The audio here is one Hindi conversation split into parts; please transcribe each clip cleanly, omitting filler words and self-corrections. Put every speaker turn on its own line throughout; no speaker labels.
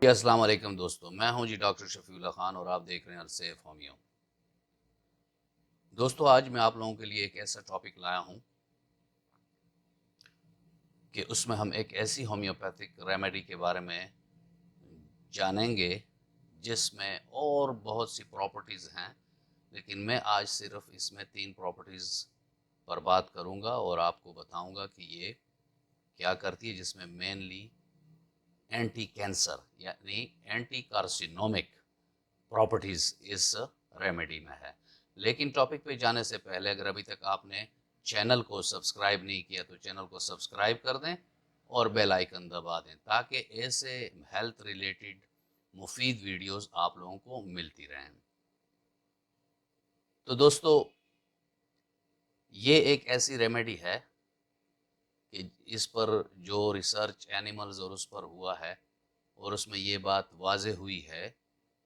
अस्सलाम वालेकुम दोस्तों, मैं हूं जी डॉक्टर शफीउल्लाह खान और आप देख रहे हैं अलसेफ होमियो। दोस्तों, आज मैं आप लोगों के लिए एक ऐसा टॉपिक लाया हूं कि उसमें हम एक ऐसी होम्योपैथिक रेमेडी के बारे में जानेंगे जिसमें और बहुत सी प्रॉपर्टीज़ हैं, लेकिन मैं आज सिर्फ इसमें 3 प्रॉपर्टीज़ पर बात करूंगा और आपको बताऊंगा कि ये क्या करती है, जिसमें मेनली एंटी कैंसर यानी एंटी कार्सिनोमिक प्रॉपर्टीज़ इस रेमेडी में है। लेकिन टॉपिक पे जाने से पहले अगर अभी तक आपने चैनल को सब्सक्राइब नहीं किया तो चैनल को सब्सक्राइब कर दें और बेल आइकन दबा दें ताकि ऐसे हेल्थ रिलेटेड मुफीद वीडियोस आप लोगों को मिलती रहें। तो दोस्तों, ये एक ऐसी रेमेडी है कि इस पर जो रिसर्च एनिमल्स और उस पर हुआ है और उसमें ये बात वाज़ेह हुई है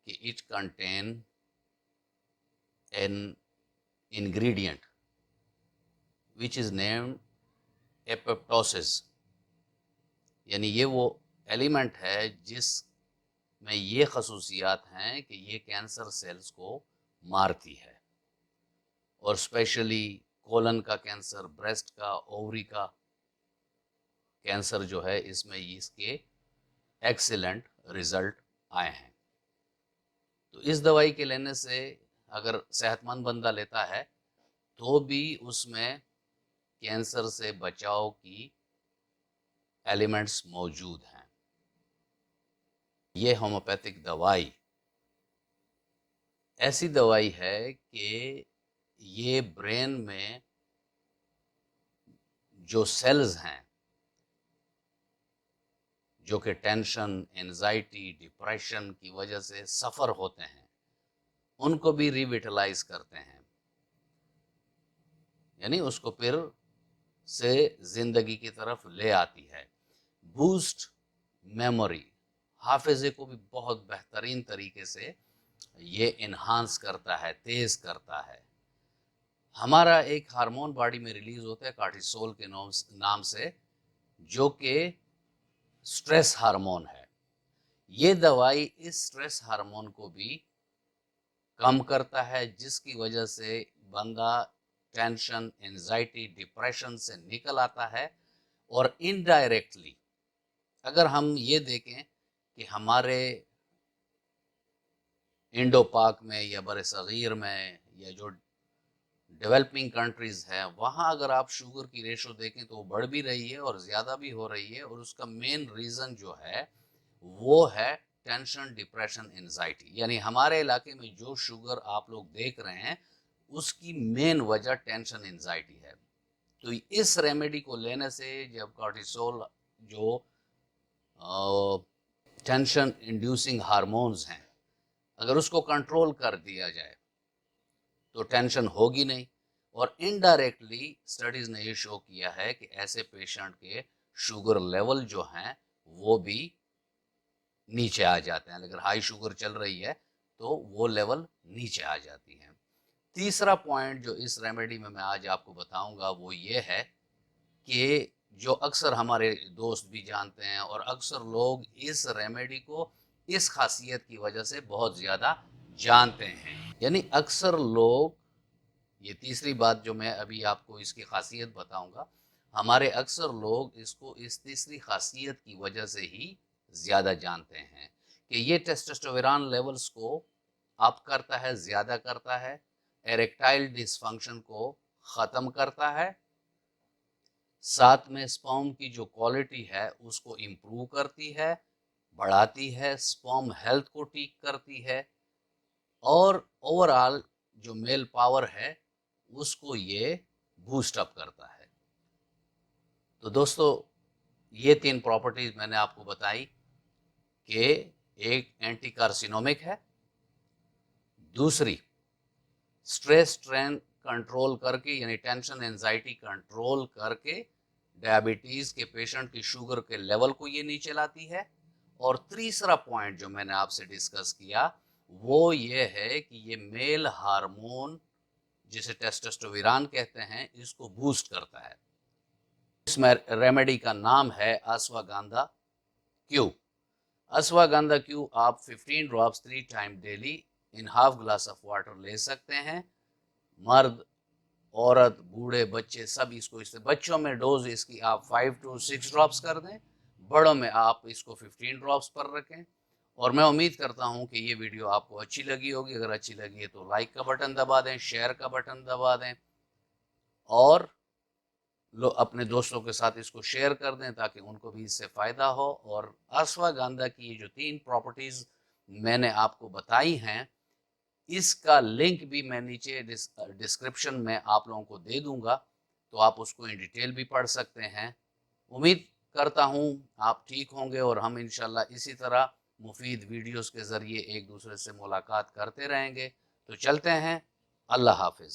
कि it contain an ingredient which is named apoptosis, यानी ये वो एलिमेंट है जिसमें ये खसूसियात हैं कि ये कैंसर सेल्स को मारती है और स्पेशली कोलन का कैंसर, ब्रेस्ट का, ओवरी का कैंसर जो है इसमें इसके एक्सीलेंट रिजल्ट आए हैं। तो इस दवाई के लेने से अगर सेहतमंद बंदा लेता है तो भी उसमें कैंसर से बचाव की एलिमेंट्स मौजूद हैं। ये होम्योपैथिक दवाई ऐसी दवाई है कि ये ब्रेन में जो सेल्स हैं जो कि टेंशन, एंजाइटी, डिप्रेशन की वजह से सफ़र होते हैं, उनको भी रिविटलाइज करते हैं, यानी उसको फिर से ज़िंदगी की तरफ ले आती है। बूस्ट मेमोरी, हाफिज़े को भी बहुत बेहतरीन तरीके से ये इन्हांस करता है, तेज़ करता है। हमारा एक हार्मोन बॉडी में रिलीज होता है कार्टिसोल के नाम से, जो कि स्ट्रेस हार्मोन है। ये दवाई इस स्ट्रेस हार्मोन को भी कम करता है, जिसकी वजह से बंदा टेंशन, एंजाइटी, डिप्रेशन से निकल आता है। और इनडायरेक्टली अगर हम ये देखें कि हमारे इंडो पाक में या बर सग़ीर में या जो डेवलपिंग कंट्रीज़ हैं, वहाँ अगर आप शुगर की रेशो देखें तो वो बढ़ भी रही है और ज़्यादा भी हो रही है, और उसका मेन रीज़न जो है वो है टेंशन, डिप्रेशन, एंजाइटी। यानी हमारे इलाके में जो शुगर आप लोग देख रहे हैं उसकी मेन वजह टेंशन, एंजाइटी है। तो इस रेमेडी को लेने से जब कॉर्टिसोल जो टेंशन इंड्यूसिंग हार्मोन्स हैं, अगर उसको कंट्रोल कर दिया जाए तो टेंशन होगी नहीं। और इनडायरेक्टली स्टडीज़ ने ये शो किया है कि ऐसे पेशेंट के शुगर लेवल जो हैं वो भी नीचे आ जाते हैं। अगर हाई शुगर चल रही है तो वो लेवल नीचे आ जाती है। तीसरा पॉइंट जो इस रेमेडी में मैं आज आपको बताऊंगा वो ये है कि जो अक्सर हमारे दोस्त भी जानते हैं और अक्सर लोग इस रेमेडी को इस खासियत की वजह से बहुत ज़्यादा जानते हैं, यानी अक्सर लोग, ये तीसरी बात जो मैं अभी आपको इसकी खासियत बताऊंगा, हमारे अक्सर लोग इसको इस तीसरी खासियत की वजह से ही ज़्यादा जानते हैं कि ये टेस्टोस्टेरोन लेवल्स को अप करता है, ज़्यादा करता है, एरेक्टाइल डिसफंक्शन को ख़त्म करता है, साथ में स्पर्म की जो क्वालिटी है उसको इम्प्रूव करती है, बढ़ाती है, स्पर्म हेल्थ को ठीक करती है, और ओवरऑल जो मेल पावर है उसको ये बूस्ट अप करता है। तो दोस्तों, ये 3 प्रॉपर्टीज मैंने आपको बताई कि एक एंटी कार्सिनोमिक है, दूसरी स्ट्रेस स्ट्रेन कंट्रोल करके यानी टेंशन, एंजाइटी कंट्रोल करके डायबिटीज़ के पेशेंट की शुगर के लेवल को ये नीचे लाती है, और तीसरा पॉइंट जो मैंने आपसे डिस्कस किया वो ये है कि ये मेल हार्मोन जिसे टेस्टोस्टेरोन कहते हैं इसको बूस्ट करता है। इस रेमेडी का नाम है अश्वगंधा क्यू। अश्वगंधा क्यू आप 15 drops 3 time daily in half glass of water ले सकते हैं। मर्द, औरत, बूढ़े, बच्चे सब इसको, इससे बच्चों में डोज इसकी आप 5 to 6 ड्रॉप्स कर दें, बड़ों में आप इसको 15 ड्रॉप्स पर रखें। और मैं उम्मीद करता हूं कि ये वीडियो आपको अच्छी लगी होगी। अगर अच्छी लगी है तो लाइक का बटन दबा दें, शेयर का बटन दबा दें और अपने दोस्तों के साथ इसको शेयर कर दें ताकि उनको भी इससे फ़ायदा हो। और अश्वगंधा की ये जो 3 प्रॉपर्टीज़ मैंने आपको बताई हैं, इसका लिंक भी मैं नीचे डिस्क्रिप्शन में आप लोगों को दे दूंगा, तो आप उसको इन डिटेल भी पढ़ सकते हैं। उम्मीद करता हूं आप ठीक होंगे और हम इंशाल्लाह इसी तरह मुफीद वीडियोस के ज़रिए एक दूसरे से मुलाकात करते रहेंगे। तो चलते हैं, अल्लाह हाफिज़।